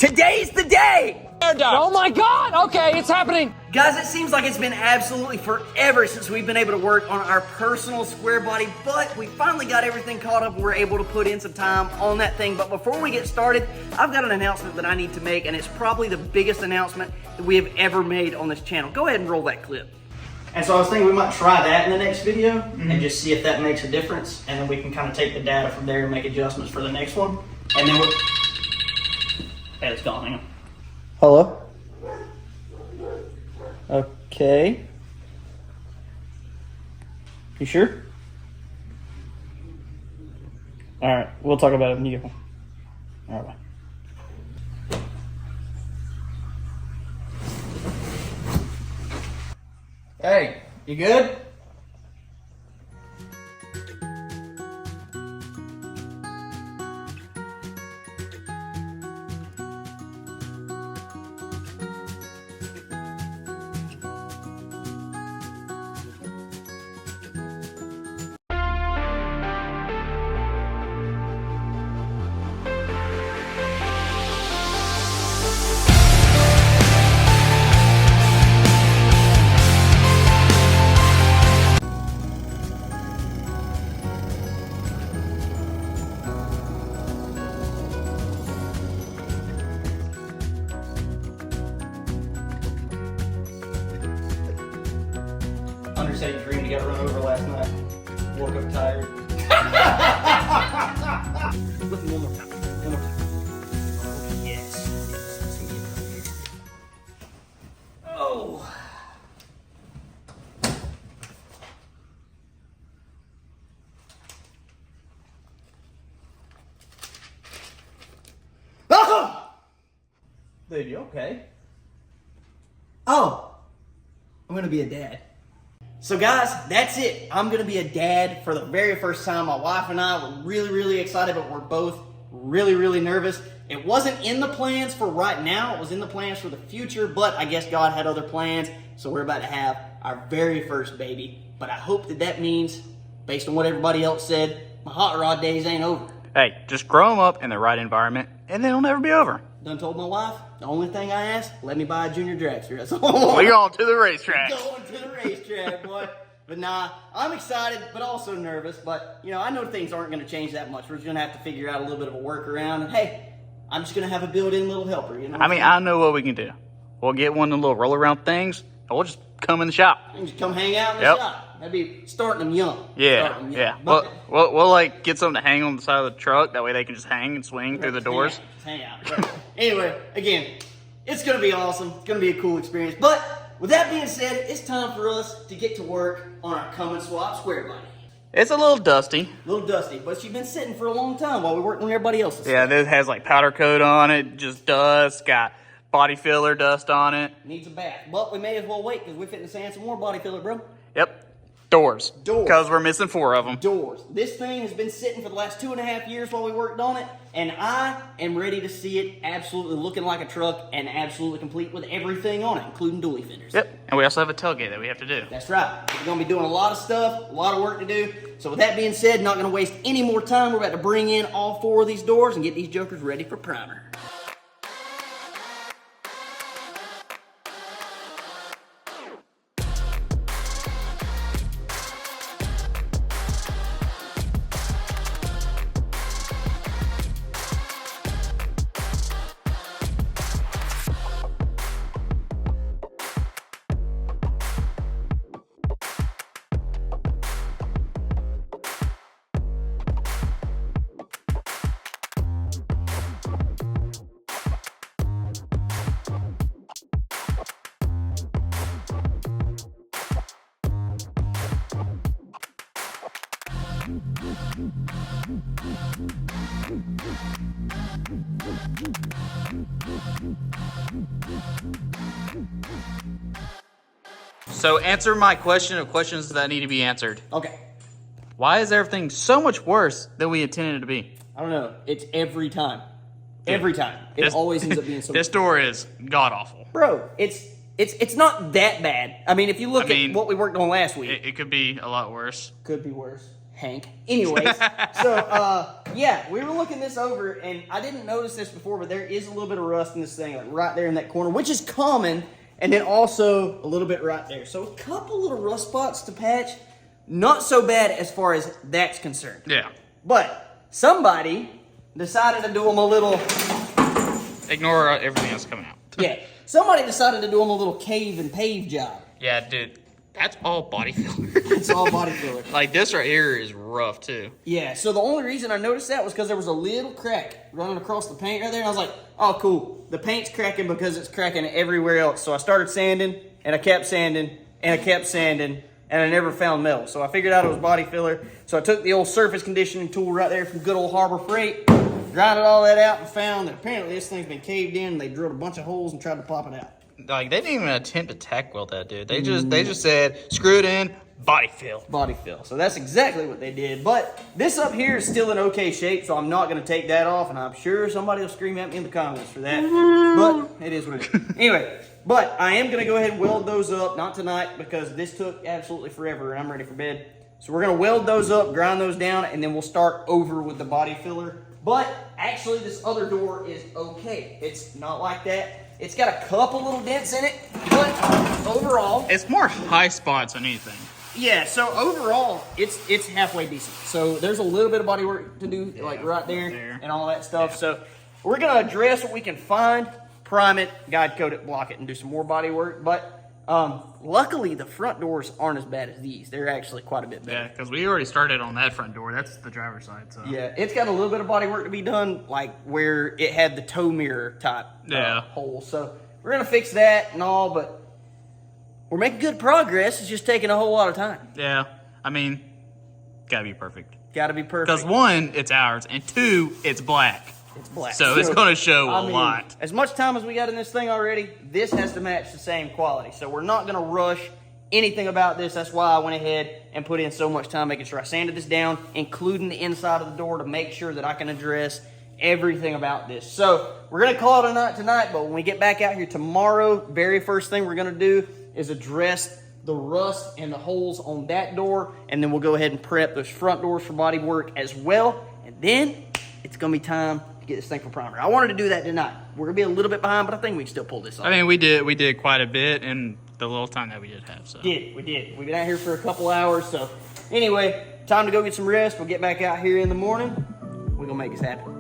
Today's the day! Oh my God! Okay, it's happening. Guys, it seems like it's been absolutely forever since we've been able to work on our personal Squarebody, but we finally got everything caught up and we're able to put in some time on that thing. But before we get started, I've got an announcement that I need to make, and it's probably the biggest announcement that we have ever made on this channel. Go ahead and roll that clip. And so I was thinking we might try that in the next video and just see if that makes a difference, and then we can kind of take the data from there and make adjustments for the next one. And then we're... Hey, it's gone, hang on. Hello? Okay. You sure? Alright, we'll talk about it when you get home. Alright, bye. Hey, you good? Under said he dreamed he got run over last night. Woke up tired. Listen, one more time. One more time. Oh, yes. Oh. Oh! Dude, you okay? Oh. I'm gonna be a dad. So guys, that's it. I'm gonna be a dad for the very first time. My wife and I were really excited, but we're both really nervous. It wasn't in the plans for right now. It was in the plans for the future, but I guess God had other plans. So we're about to have our very first baby. But I hope that means, based on what everybody else said, my hot rod days ain't over. Hey, just grow them up in the right environment, and then it'll never be over. Done told my wife, the only thing I ask, let me buy a junior dragster. That's all. We're going to the racetrack. Going to the racetrack, boy. But nah, I'm excited, but also nervous. But, you know, I know things aren't going to change that much. We're just going to have to figure out a little bit of a workaround. And hey, I'm just going to have a built-in little helper, you know? I mean, I know what we can do. We'll get one of the little roll-around things, and we'll just come in the shop. You can just come hang out in the shop. That'd be starting them young. Yeah. We'll like get something to hang on the side of the truck. That way they can just hang and swing through the doors. Hang out. Right. Anyway, again, it's going to be awesome. It's going to be a cool experience. But with that being said, it's time for us to get to work on our Cummins swap Squarebody. It's a little dusty. A little dusty, but she's been sitting for a long time while we worked on everybody else's Yeah, stuff. this has like powder coat on it, just dust, got body filler dust on it. Needs a bath. But we may as well wait because we're fitting to sand some more body filler, bro. Yep. Doors. Doors. Because we're missing 4 of them. Doors. This thing has been sitting for the last 2.5 years while we worked on it, and I am ready to see it absolutely looking like a truck and absolutely complete with everything on it, including dually fenders. Yep. And we also have a tailgate that we have to do. That's right. We're going to be doing a lot of stuff, a lot of work to do. So with that being said, not going to waste any more time. We're about to bring in all 4 of these doors and get these jokers ready for primer. So answer my question of questions that need to be answered. Okay. Why is everything so much worse than we intended it to be? I don't know. It's every time. Every time. It always ends up being so This door is god-awful. Bro, it's not that bad. I mean, if you look at what we worked on last week. It could be a lot worse. Could be worse. Hank. Anyways, yeah, we were looking this over, and I didn't notice this before, but there is a little bit of rust in this thing, like right there in that corner, which is common, and then also a little bit right there. So a couple little rust spots to patch. Not so bad as far as that's concerned. Yeah. But somebody decided to do them a little... Ignore everything else coming out. Yeah. Somebody decided to do them a little cave and pave job. Yeah, dude. That's all body filler. It's all body filler. Like, this right here is rough, too. Yeah, so the only reason I noticed that was because there was a little crack running across the paint right there. And I was like, oh, cool. The paint's cracking because it's cracking everywhere else. So I started sanding, and I kept sanding, and I kept sanding, and I never found metal. So I figured out it was body filler. So I took the old surface conditioning tool right there from good old Harbor Freight, grinded all that out, and found that apparently this thing's been caved in, and they drilled a bunch of holes and tried to pop it out. Like, they didn't even attempt to tack weld that, dude. They just said, screw it in, body fill. Body fill. So that's exactly what they did. But this up here is still in okay shape, so I'm not going to take that off, and I'm sure somebody will scream at me in the comments for that. But it is what it is. Anyway, but I am going to go ahead and weld those up, not tonight, because this took absolutely forever, and I'm ready for bed. So we're going to weld those up, grind those down, and then we'll start over with the body filler. But actually, this other door is okay. It's not like that. It's got a couple little dents in it, but overall... It's more high spots than anything. Yeah, so overall, it's halfway decent. So there's a little bit of body work to do, like right there and all that stuff. Yeah. So we're going to address what we can find, prime it, guide coat it, block it, and do some more body work. But luckily, the front doors aren't as bad as these. They're actually quite a bit better. Yeah, because we already started on that front door. That's the driver's side. So yeah, it's got a little bit of body work to be done, like where it had the tow mirror type hole. So we're going to fix that and all, but we're making good progress. It's just taking a whole lot of time. Yeah, I mean, gotta be perfect. Gotta be perfect. Because one, it's ours, and two, it's black. It's black. So it's going to show a lot. As much time as we got in this thing already, this has to match the same quality. So we're not going to rush anything about this. That's why I went ahead and put in so much time making sure I sanded this down, including the inside of the door, to make sure that I can address everything about this. So we're going to call it a night tonight, but when we get back out here tomorrow, very first thing we're going to do is address the rust and the holes on that door, and then we'll go ahead and prep those front doors for body work as well. And then it's going to be time to get this thing for primer. I wanted to do that tonight. We're going to be a little bit behind, but I think we can still pull this off. I mean, we did quite a bit in the little time that we did have. So we did. We've been out here for a couple hours. So anyway, time to go get some rest. We'll get back out here in the morning. We're going to make this happen.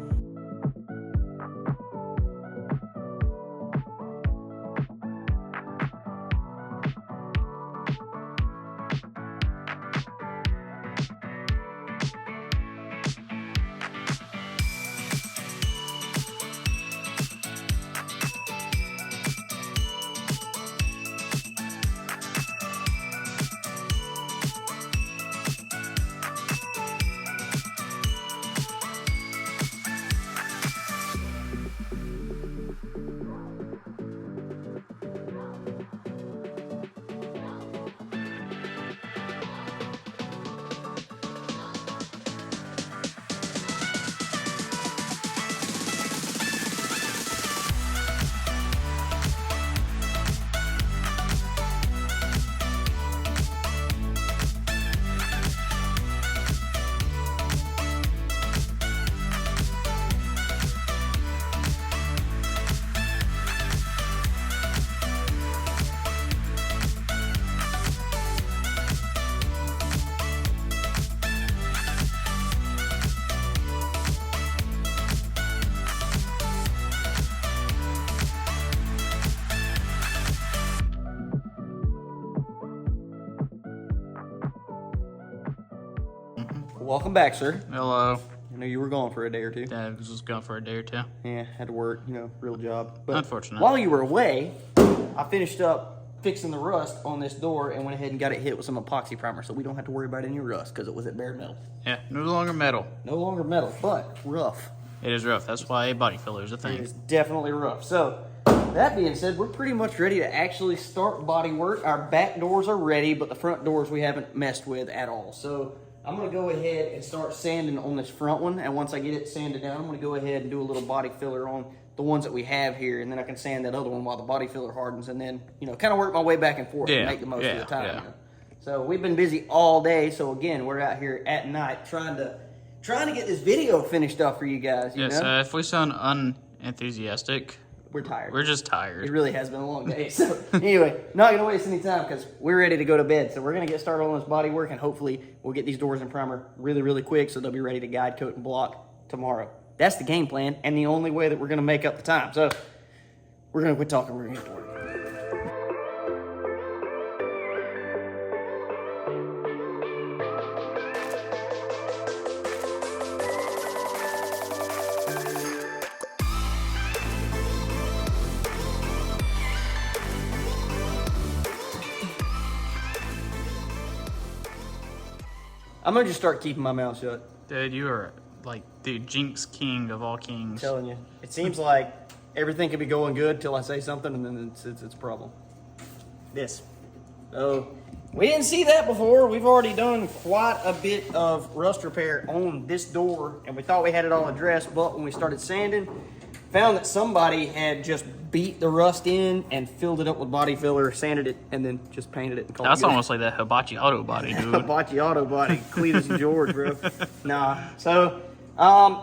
Welcome back, sir. Hello. I know you were gone for a day or two. Yeah, I was just gone for a day or two. Yeah, had to work, real job. But unfortunate. While you were away, I finished up fixing the rust on this door and went ahead and got it hit with some epoxy primer, so we don't have to worry about any rust because it was at bare metal. Yeah, no longer metal. No longer metal, but rough. It is rough. That's why a body filler is a thing. It is definitely rough. So, that being said, we're pretty much ready to actually start body work. Our back doors are ready, but the front doors we haven't messed with at all. So, I'm going to go ahead and start sanding on this front one, and once I get it sanded down, I'm going to go ahead and do a little body filler on the ones that we have here, and then I can sand that other one while the body filler hardens, and then, kind of work my way back and forth and make the most of the time. So we've been busy all day. So again, we're out here at night trying to get this video finished up for you guys. You know? If we sound unenthusiastic, we're tired. we're just tired. It really has been a long day. So anyway, not gonna waste any time because we're ready to go to bed. So we're gonna get started on this body work, and hopefully we'll get these doors and primer really, really quick so they'll be ready to guide, coat, and block tomorrow. That's the game plan, and the only way that we're gonna make up the time. So we're gonna quit talking. We're gonna get to work. I'm gonna just start keeping my mouth shut. Dude, you are like the Jinx king of all kings. I'm telling you, it seems like everything can be going good till I say something, and then it's a problem. This. Oh, we didn't see that before. We've already done quite a bit of rust repair on this door, and we thought we had it all addressed, but when we started sanding, found that somebody had just beat the rust in and filled it up with body filler, sanded it, and then just painted it. And called That's it good. almost like that Hibachi auto body, dude. Hibachi auto body, Cletus and George, bro. Nah. So,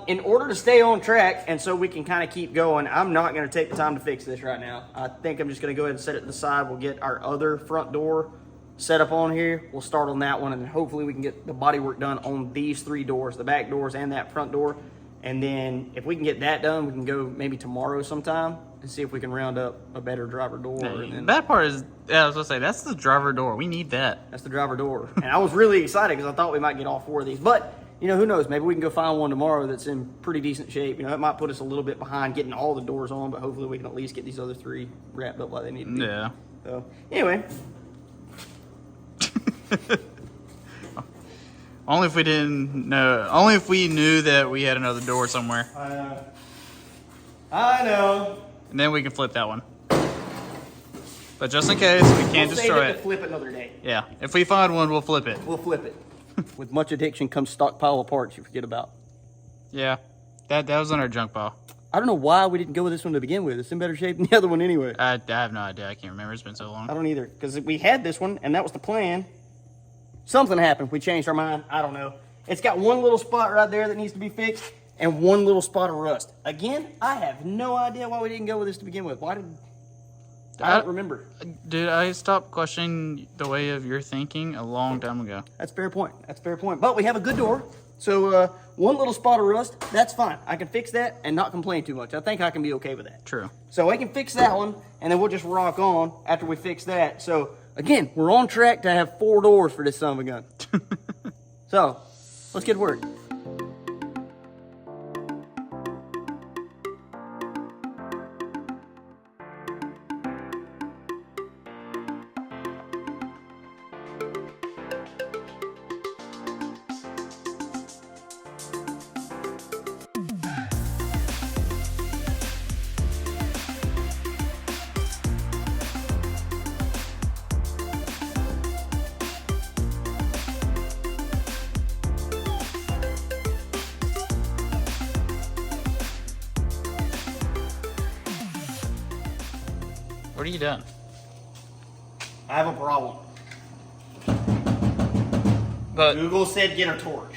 in order to stay on track and so we can kind of keep going, I'm not going to take the time to fix this right now. I think I'm just going to go ahead and set it to the side. We'll get our other front door set up on here. We'll start on that one, and then hopefully we can get the body work done on these 3 doors, the back doors and that front door. And then if we can get that done, we can go maybe tomorrow sometime and see if we can round up a better driver door. And then, That part is, I was gonna say, that's the driver door. We need that. that's the driver door. And I was really excited because I thought we might get all 4 of these. But, you know, who knows? Maybe we can go find one tomorrow that's in pretty decent shape. You know, it might put us a little bit behind getting all the doors on, but hopefully we can at least get these other 3 wrapped up like they need to be. Yeah. So, anyway. Only if we didn't know. Only if we knew that we had another door somewhere. I know. And then we can flip that one. But just in case, we can't We'll destroy save it. to flip another day. Yeah. If we find one, we'll flip it. We'll flip it. With much addiction comes stockpile of parts you forget about. Yeah. That was on our junk pile. I don't know why we didn't go with this one to begin with. It's in better shape than the other one anyway. I have no idea. I can't remember. It's been so long. I don't either. Because we had this one, and that was the plan. Something happened. We changed our mind. I don't know. It's got one little spot right there that needs to be fixed, and one little spot of rust. Again, I have no idea why we didn't go with this to begin with. Why did... I don't remember. Dude, I stopped questioning the way of your thinking a long time ago. That's a fair point. That's a fair point. But we have a good door. So one little spot of rust, that's fine. I can fix that and not complain too much. I think I can be okay with that. True. So I can fix that one, and then we'll just rock on after we fix that. So, again, we're on track to have 4 doors for this son of a gun. So, let's get to work. What are you doing? I have a problem. But Google said get a torch.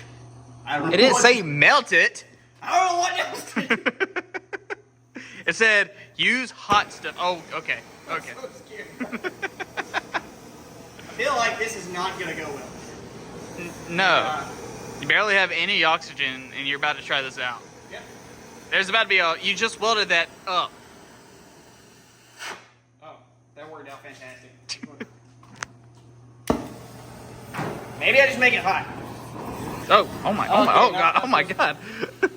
I don't know it didn't what- say melt it. I don't know what else to do. It said use hot stuff. Oh, okay. Okay. I'm so scared. I feel like this is not going to go well. No. You barely have any oxygen and you're about to try this out. Yeah. There's about to be a, you just welded that up. Oh, that worked out fantastic. Maybe I just make it hot. Oh my, oh my, Okay, oh god, oh my god. Put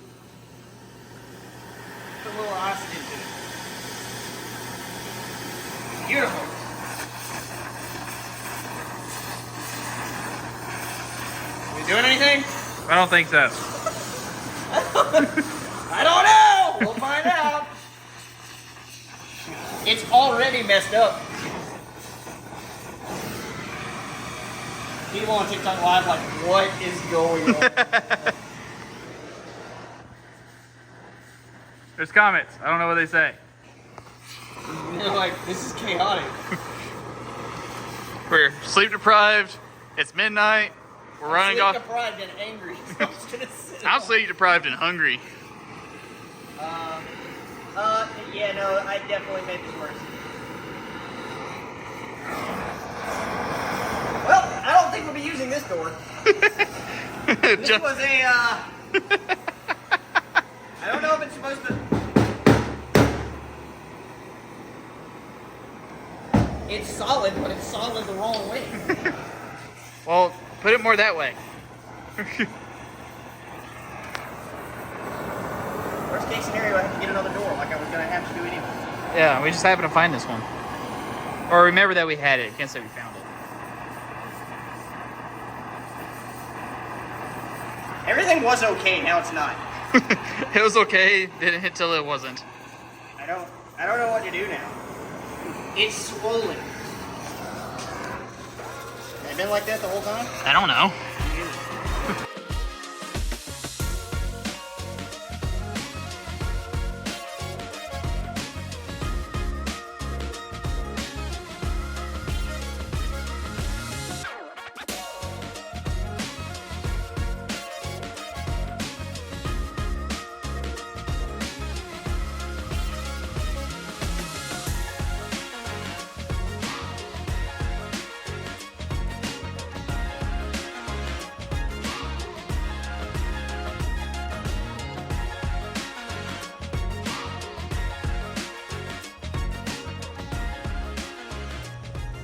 a little oxygen to it. Beautiful. We doing anything? I don't think so. I don't know. We'll find out. It's already messed up. People on TikTok Live like, what is going on? There's comments. I don't know what they say. They're like, this is chaotic. We're sleep deprived. It's midnight. We're running I'm off. deprived and angry. So I'm just gonna sit I'm sleep deprived and hungry. Yeah, no, I definitely made this worse. Well, I don't think we'll be using this door. This was a, I don't know if it's supposed to... It's solid, but it's solid the wrong way. Well, put it more that way. Worst case scenario, I have to get another door like I was going to have to do anyway. Yeah, we just happened to find this one. Or remember that we had it. Can't say we found it. Everything was okay, now it's not. It was okay until it wasn't. I don't know what to do now. It's swollen. Has it been like that the whole time? I don't know.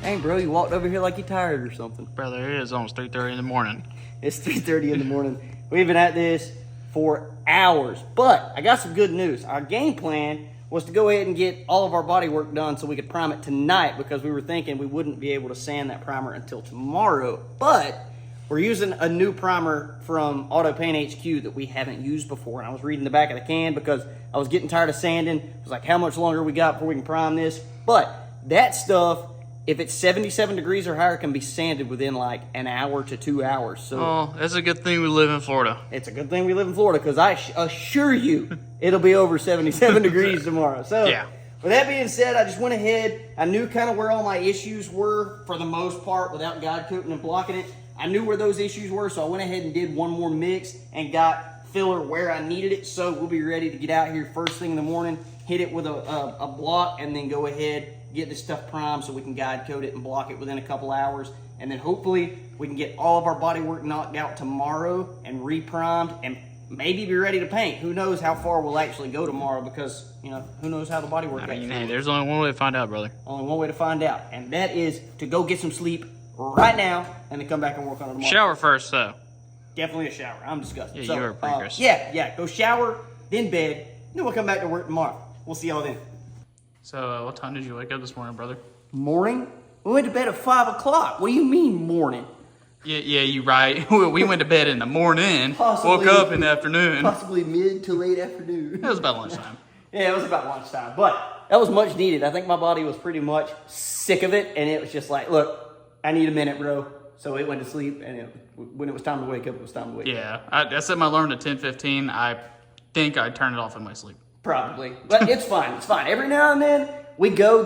Dang, bro, you walked over here like you tired or something. Brother, it is almost 3:30 in the morning. It's 3:30 in the morning. We've been at this for hours, but I got some good news. Our game plan was to go ahead and get all of our body work done so we could prime it tonight because we were thinking we wouldn't be able to sand that primer until tomorrow. But we're using a new primer from Auto Paint HQ that we haven't used before. And I was reading the back of the can because I was getting tired of sanding. I was like, how much longer we got before we can prime this? But that stuff, if it's 77 degrees or higher, can be sanded within like an hour to 2 hours. So Oh, that's a good thing we live in Florida. it's a good thing we live in Florida because I assure you it'll be over 77 degrees tomorrow. So Yeah. with that being said, I just went ahead. I knew kind of where all my issues were for the most part without guide coating and blocking it. I knew where those issues were, so I went ahead and did one more mix and got filler where I needed it. So we'll be ready to get out here first thing in the morning, hit it with a block, and then go ahead, get this stuff primed so we can guide coat it and block it within a couple hours. And then hopefully we can get all of our body work knocked out tomorrow and re-primed and maybe be ready to paint. Who knows how far we'll actually go tomorrow because, you know, who knows how the body work I mean, actually hey, works. there's only one way to find out, brother. Only one way to find out, and that is to go get some sleep right now and then come back and work on it tomorrow. Shower first, though. Definitely a shower. I'm disgusted. Yeah, you are pretty gross. Yeah. Go shower, then bed, then we'll come back to work tomorrow. We'll see y'all then. So, what time did you wake up this morning, brother? Morning? We went to bed at 5 o'clock. What do you mean morning? Yeah, you right. We went to bed in the morning, Possibly- woke up in the afternoon. Possibly mid to late afternoon. It was about lunchtime. Yeah, it was about lunchtime, but that was much needed. I think my body was pretty much sick of it, and it was just like, look, I need a minute, bro. So it went to sleep, and when it was time to wake up, it was time to wake up. Yeah, I set my alarm to 10:15. I think I turned it off in my sleep. Probably, but it's fine. It's fine. Every now and then we go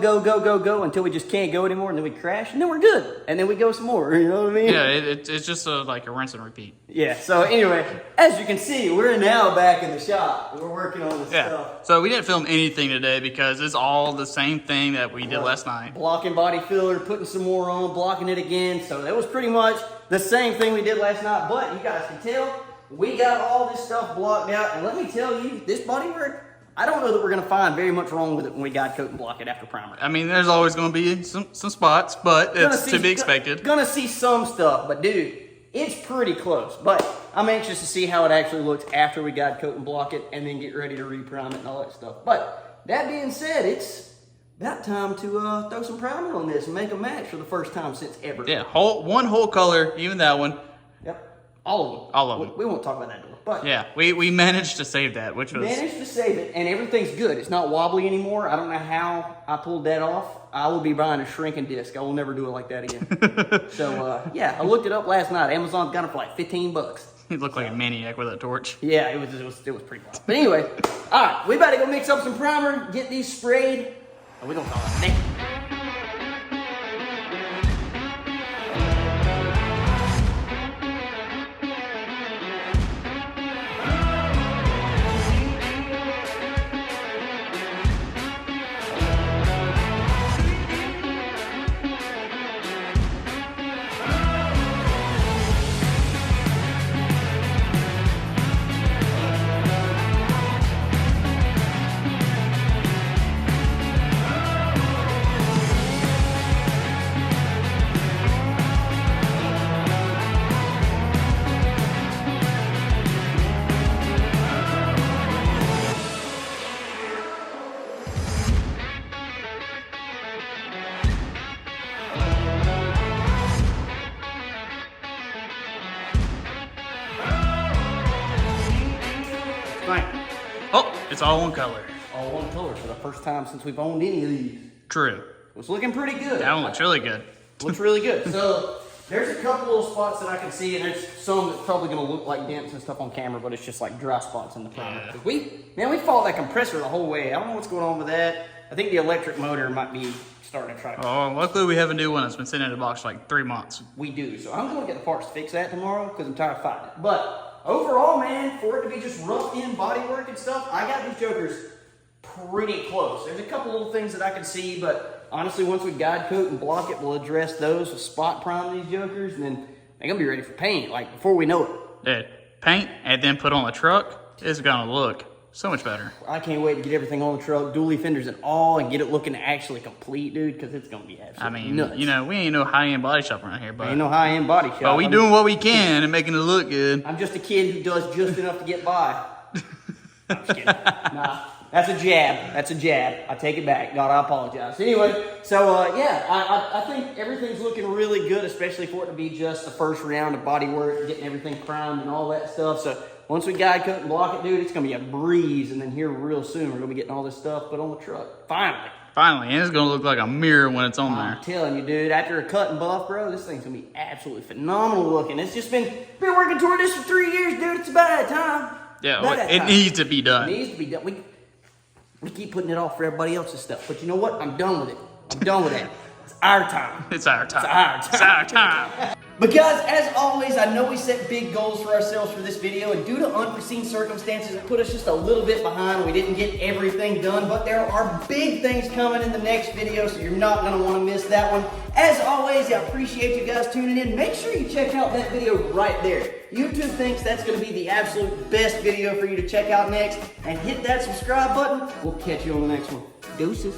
until we just can't go anymore, and then we crash, and then we're good, and then we go some more. You know what I mean? Yeah, it's just like a rinse and repeat. Yeah. So anyway, as you can see, we're now back in the shop. We're working on this Yeah. stuff. So we didn't film anything today because it's all the same thing that we did last night. Blocking body filler, putting some more on, blocking it again. So that was pretty much the same thing we did last night. But you guys can tell we got all this stuff blocked out, and let me tell you, this body work, I don't know that we're going to find very much wrong with it when we guide coat and block it after primer. I mean, there's always going to be some spots, but it's to be expected. Gonna see some stuff, but dude, it's pretty close. But I'm anxious to see how it actually looks after we guide coat and block it and then get ready to re-prime it and all that stuff. But that being said, it's about time to throw some primer on this and make a match for the first time since ever. Yeah, one whole color, even that one. Yep, all of them. All of them. We won't talk about that door, but Yeah, we managed to save that, which was... managed to save it, and everything's good. It's not wobbly anymore. I don't know how I pulled that off. I will be buying a shrinking disc. I will never do it like that again. So, yeah, I looked it up last night. Amazon got it for like $15. He looked like a maniac with a torch. Yeah, it was pretty wild. But anyway, all right, we about to go mix up some primer, get these sprayed, and we're gonna call it a day. It's all one color. All one color for the first time since we've owned any of these. True. It's looking pretty good. That one looks really good. Looks really good. So there's a couple little spots that I can see, and there's some that's probably gonna look like dents and stuff on camera, but it's just like dry spots in the primer. Yeah. We followed that compressor the whole way. I don't know what's going on with that. I think the electric motor might be starting to try to. Oh, luckily we have a new one that's been sitting in the box for like 3 months. We do. So I'm gonna get the parts to fix that tomorrow because I'm tired of fighting it. But overall, man, for it to be just rough in bodywork and stuff, I got these jokers pretty close. There's a couple little things that I can see, but honestly, once we guide coat and block it, we'll address those with spot prime these jokers, and then they're gonna be ready for paint, like before we know it. Dude, paint and then put on the truck is gonna look so much better. I can't wait to get everything on the truck, dually fenders and all, and get it looking actually complete, dude, because it's gonna be absolutely nuts. You know, we ain't no high-end body shop around here, but Ain't no high-end body shop. but we doing what we can and making it look good. I'm just a kid who does just enough to get by. I'm just kidding. Nah, that's a jab. That's a jab. I take it back. God, I apologize. Anyway, so yeah, I think everything's looking really good, especially for it to be just the first round of body work, getting everything primed and all that stuff. So once we guide cut and block it, dude, it's gonna be a breeze. And then here real soon, we're gonna be getting all this stuff put on the truck. Finally. Finally, and it's gonna look like a mirror when it's on I'm there. telling you, dude, after a cut and buff, bro, this thing's gonna be absolutely phenomenal looking. It's just been working toward this for 3 years, dude. It's about that time. Yeah, About that it time. needs to be It done. needs to be done. We keep putting it off for everybody else's stuff, but you know what? I'm done with it. I'm done with that. It's our time. It's our time. It's our time. It's our time. But guys, as always, I know we set big goals for ourselves for this video, and due to unforeseen circumstances, it put us just a little bit behind. We didn't get everything done, but there are big things coming in the next video, so you're not gonna wanna miss that one. As always, I appreciate you guys tuning in. Make sure you check out that video right there. YouTube thinks that's gonna be the absolute best video for you to check out next, and hit that subscribe button. We'll catch you on the next one. Deuces.